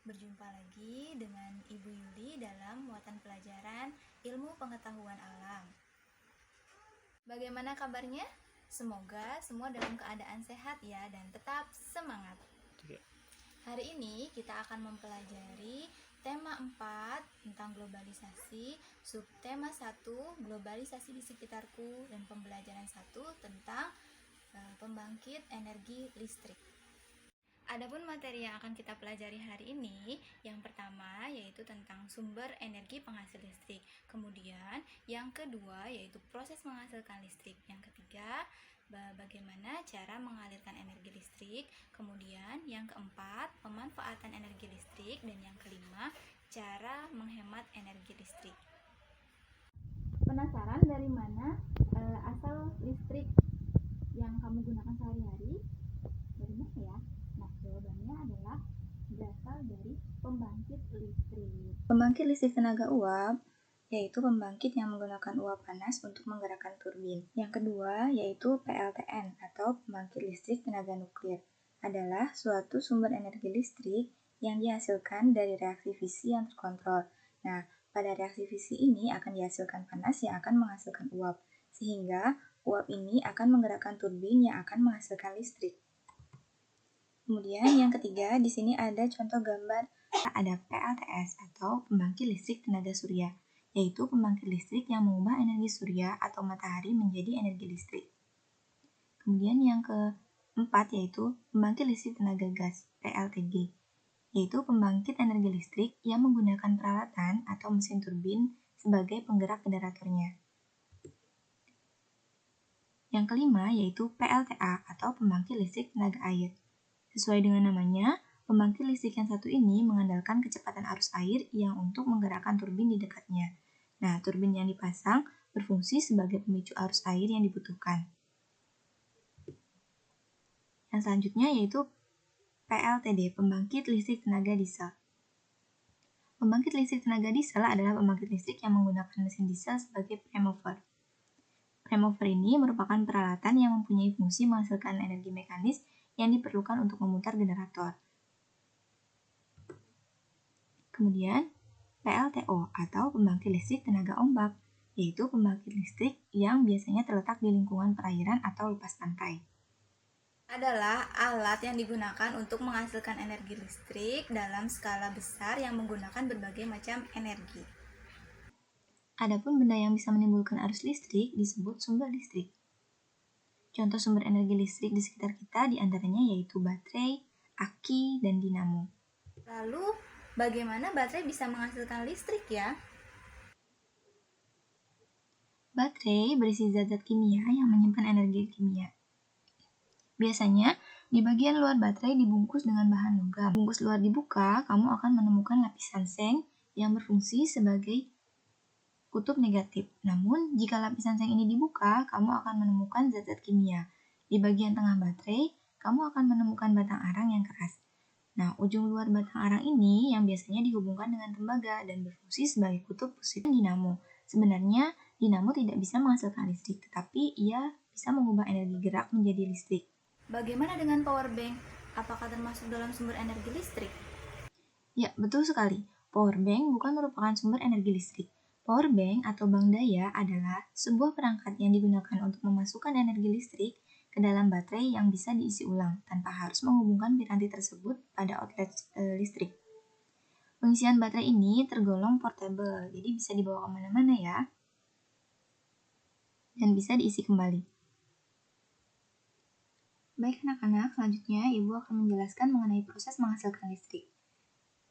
Berjumpa lagi dengan Ibu Yuli dalam muatan pelajaran Ilmu Pengetahuan Alam. Bagaimana kabarnya? Semoga semua dalam keadaan sehat ya dan tetap semangat. Hari ini kita akan mempelajari tema 4 tentang globalisasi, subtema 1 globalisasi di sekitarku, dan pembelajaran 1 tentang pembangkit energi listrik. Adapun materi yang akan kita pelajari hari ini, yang pertama yaitu tentang sumber energi penghasil listrik. Kemudian yang kedua yaitu proses menghasilkan listrik. Yang ketiga, bagaimana cara mengalirkan energi listrik. Kemudian yang keempat, pemanfaatan energi listrik. Dan yang kelima, cara menghemat energi listrik. Penasaran dari mana asal listrik yang kamu gunakan sehari-hari? Dari mana ya? Nah, jawabannya adalah berasal dari pembangkit listrik. Pembangkit listrik tenaga uap yaitu pembangkit yang menggunakan uap panas untuk menggerakkan turbin. Yang kedua yaitu PLTN atau pembangkit listrik tenaga nuklir. Adalah suatu sumber energi listrik yang dihasilkan dari reaksi fisi yang terkontrol. Nah, pada reaksi fisi ini akan dihasilkan panas yang akan menghasilkan uap, sehingga uap ini akan menggerakkan turbin yang akan menghasilkan listrik. Kemudian yang ketiga, di sini ada contoh gambar, ada PLTS atau pembangkit listrik tenaga surya, yaitu pembangkit listrik yang mengubah energi surya atau matahari menjadi energi listrik. Kemudian yang keempat yaitu pembangkit listrik tenaga gas, PLTG, yaitu pembangkit energi listrik yang menggunakan peralatan atau mesin turbin sebagai penggerak generatornya. Yang kelima yaitu PLTA atau pembangkit listrik tenaga air. Sesuai dengan namanya, pembangkit listrik yang satu ini mengandalkan kecepatan arus air yang untuk menggerakkan turbin di dekatnya. Nah, turbin yang dipasang berfungsi sebagai pemicu arus air yang dibutuhkan. Yang selanjutnya yaitu PLTD, pembangkit listrik tenaga diesel. Pembangkit listrik tenaga diesel adalah pembangkit listrik yang menggunakan mesin diesel sebagai prime mover. Prime mover ini merupakan peralatan yang mempunyai fungsi menghasilkan energi mekanis yang diperlukan untuk memutar generator. Kemudian, PLTO atau pembangkit listrik tenaga ombak, yaitu pembangkit listrik yang biasanya terletak di lingkungan perairan atau lepas pantai. Adalah alat yang digunakan untuk menghasilkan energi listrik dalam skala besar yang menggunakan berbagai macam energi. Adapun benda yang bisa menimbulkan arus listrik disebut sumber listrik. Contoh sumber energi listrik di sekitar kita diantaranya yaitu baterai, aki, dan dinamo. Lalu, bagaimana baterai bisa menghasilkan listrik ya? Baterai berisi zat-zat kimia yang menyimpan energi kimia. Biasanya, di bagian luar baterai dibungkus dengan bahan logam. Bungkus luar dibuka, kamu akan menemukan lapisan seng yang berfungsi sebagai kutub negatif. Namun, jika lapisan seng ini dibuka, kamu akan menemukan zat-zat kimia. Di bagian tengah baterai, kamu akan menemukan batang arang yang keras. Nah, ujung luar batang arang ini yang biasanya dihubungkan dengan tembaga dan berfungsi sebagai kutub positif dinamo. Sebenarnya, dinamo tidak bisa menghasilkan listrik, tetapi ia bisa mengubah energi gerak menjadi listrik. Bagaimana dengan power bank? Apakah termasuk dalam sumber energi listrik? Ya, betul sekali. Power bank bukan merupakan sumber energi listrik. Power bank atau bank daya adalah sebuah perangkat yang digunakan untuk memasukkan energi listrik ke dalam baterai yang bisa diisi ulang tanpa harus menghubungkan piranti tersebut pada outlet listrik. Pengisian baterai ini tergolong portable, jadi bisa dibawa kemana-mana ya, dan bisa diisi kembali. Baik anak-anak, selanjutnya Ibu akan menjelaskan mengenai proses menghasilkan listrik.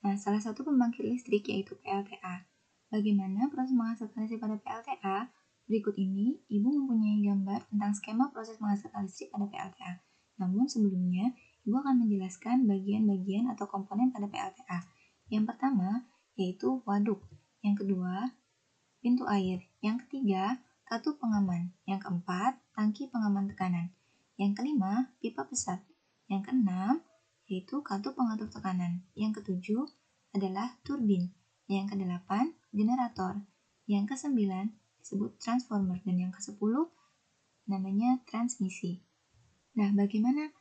Nah, salah satu pembangkit listrik yaitu PLTA. Bagaimana proses menghasilkan listrik pada PLTA? Berikut ini, Ibu mempunyai gambar tentang skema proses menghasilkan listrik pada PLTA. Namun sebelumnya, Ibu akan menjelaskan bagian-bagian atau komponen pada PLTA. Yang pertama, yaitu waduk. Yang kedua, pintu air. Yang ketiga, katup pengaman. Yang keempat, tangki pengaman tekanan. Yang kelima, pipa pesat. Yang keenam, yaitu katup pengatur tekanan. Yang ketujuh adalah turbin. Yang kedelapan, generator. Yang kesembilan disebut transformer. Dan yang kesepuluh namanya transmisi. Nah, bagaimana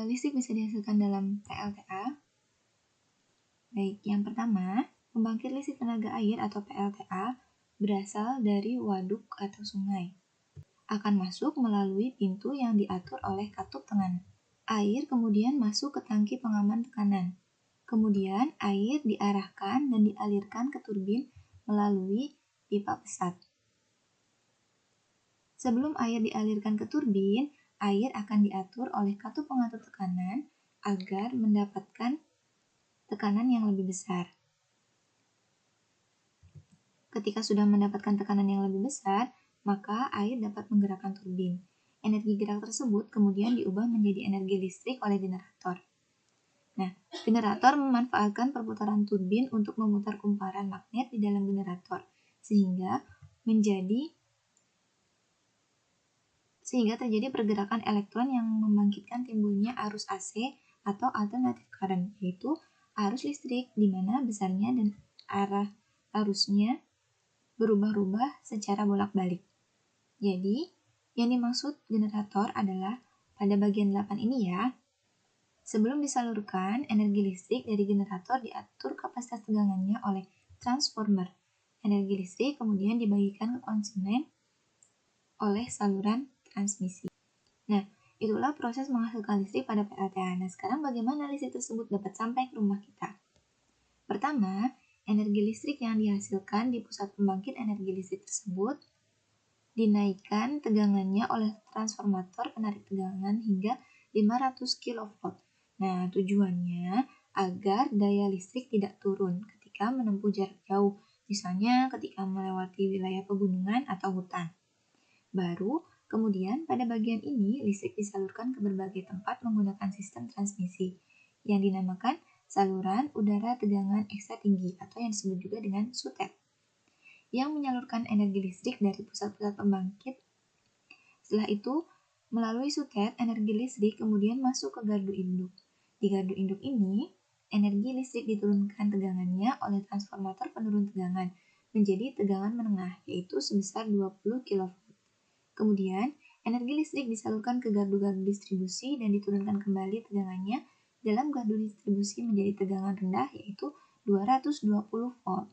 listrik bisa dihasilkan dalam PLTA? Baik, yang pertama, pembangkit listrik tenaga air atau PLTA berasal dari waduk atau sungai. Akan masuk melalui pintu yang diatur oleh katup tekanan. Air kemudian masuk ke tangki pengaman tekanan. Kemudian air diarahkan dan dialirkan ke turbin melalui pipa pesat. Sebelum air dialirkan ke turbin, air akan diatur oleh katup pengatur tekanan agar mendapatkan tekanan yang lebih besar. Ketika sudah mendapatkan tekanan yang lebih besar, maka air dapat menggerakkan turbin. Energi gerak tersebut kemudian diubah menjadi energi listrik oleh generator. Nah, generator memanfaatkan perputaran turbin untuk memutar kumparan magnet di dalam generator, sehingga terjadi pergerakan elektron yang membangkitkan timbulnya arus AC atau alternating current, yaitu arus listrik di mana besarnya dan arah arusnya berubah-ubah secara bolak-balik. Jadi, yang dimaksud generator adalah pada bagian 8 ini ya. Sebelum disalurkan, energi listrik dari generator diatur kapasitas tegangannya oleh transformer. Energi listrik kemudian dibagikan ke konsumen oleh saluran transmisi. Nah, itulah proses menghasilkan listrik pada PLTA. Nah, sekarang bagaimana listrik tersebut dapat sampai ke rumah kita? Pertama, energi listrik yang dihasilkan di pusat pembangkit energi listrik tersebut dinaikkan tegangannya oleh transformator penarik tegangan hingga 500 kV. Nah, tujuannya agar daya listrik tidak turun ketika menempuh jarak jauh, misalnya ketika melewati wilayah pegunungan atau hutan. Baru, kemudian pada bagian ini listrik disalurkan ke berbagai tempat menggunakan sistem transmisi yang dinamakan saluran udara tegangan ekstra tinggi atau yang disebut juga dengan SUTEP, yang menyalurkan energi listrik dari pusat-pusat pembangkit. Setelah itu, melalui SUTEP, energi listrik kemudian masuk ke gardu induk. Di gardu induk ini, energi listrik diturunkan tegangannya oleh transformator penurun tegangan menjadi tegangan menengah, yaitu sebesar 20 kV. Kemudian, energi listrik disalurkan ke gardu-gardu distribusi dan diturunkan kembali tegangannya dalam gardu distribusi menjadi tegangan rendah, yaitu 220 volt.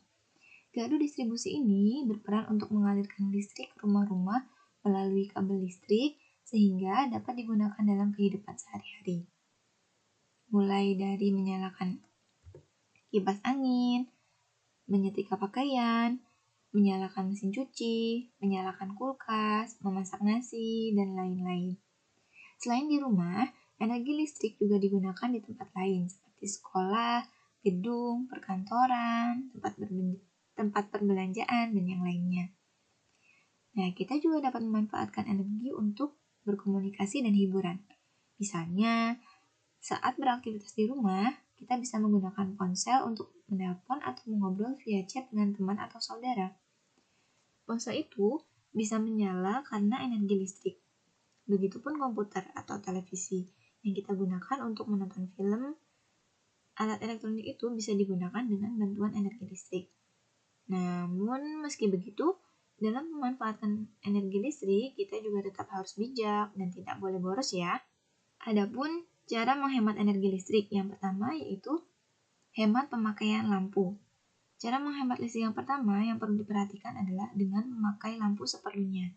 Gardu distribusi ini berperan untuk mengalirkan listrik ke rumah-rumah melalui kabel listrik sehingga dapat digunakan dalam kehidupan sehari-hari. Mulai dari menyalakan kipas angin, menyetrika pakaian, menyalakan mesin cuci, menyalakan kulkas, memasak nasi, dan lain-lain. Selain di rumah, energi listrik juga digunakan di tempat lain seperti sekolah, gedung, perkantoran, tempat perbelanjaan, dan yang lainnya. Nah, kita juga dapat memanfaatkan energi untuk berkomunikasi dan hiburan. Misalnya, saat beraktivitas di rumah, kita bisa menggunakan ponsel untuk menelpon atau mengobrol via chat dengan teman atau saudara. Ponsel itu bisa menyala karena energi listrik. Begitupun komputer atau televisi yang kita gunakan untuk menonton film. Alat elektronik itu bisa digunakan dengan bantuan energi listrik. Namun, meski begitu, dalam memanfaatkan energi listrik, kita juga tetap harus bijak dan tidak boleh boros ya. Adapun cara menghemat energi listrik yang pertama yaitu hemat pemakaian lampu. Cara menghemat listrik yang pertama yang perlu diperhatikan adalah dengan memakai lampu seperlunya.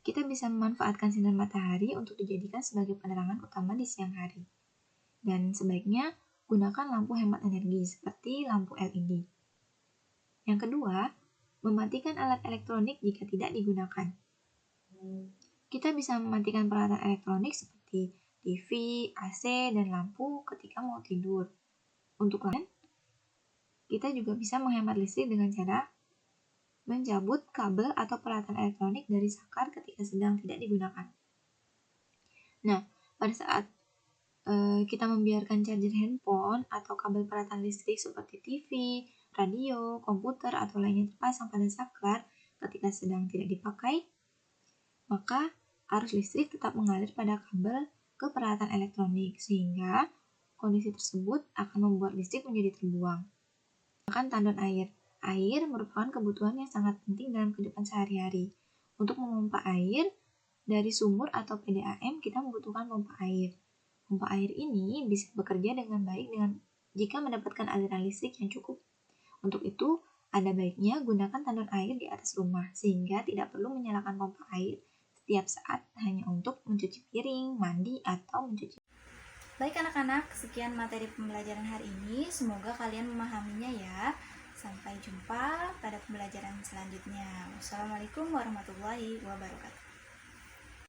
Kita bisa memanfaatkan sinar matahari untuk dijadikan sebagai penerangan utama di siang hari. Dan sebaiknya gunakan lampu hemat energi seperti lampu LED. Yang kedua, mematikan alat elektronik jika tidak digunakan. Kita bisa mematikan peralatan elektronik seperti TV, AC, dan lampu ketika mau tidur. Untuk lain, kita juga bisa menghemat listrik dengan cara mencabut kabel atau peralatan elektronik dari saklar ketika sedang tidak digunakan. Nah, pada saat kita membiarkan charger handphone atau kabel peralatan listrik seperti TV, radio, komputer, atau lainnya terpasang pada saklar ketika sedang tidak dipakai, maka arus listrik tetap mengalir pada kabel ke peralatan elektronik sehingga kondisi tersebut akan membuat listrik menjadi terbuang. Bahkan tandon air. Air merupakan kebutuhan yang sangat penting dalam kehidupan sehari-hari. Untuk memompa air dari sumur atau PDAM, kita membutuhkan pompa air. Pompa air ini bisa bekerja dengan baik jika mendapatkan aliran listrik yang cukup. Untuk itu, ada baiknya gunakan tandon air di atas rumah sehingga tidak perlu menyalakan pompa air setiap saat hanya untuk mencuci piring, mandi, atau mencuci. Baik anak-anak, sekian materi pembelajaran hari ini. Semoga kalian memahaminya ya. Sampai jumpa pada pembelajaran selanjutnya. Wassalamualaikum warahmatullahi wabarakatuh.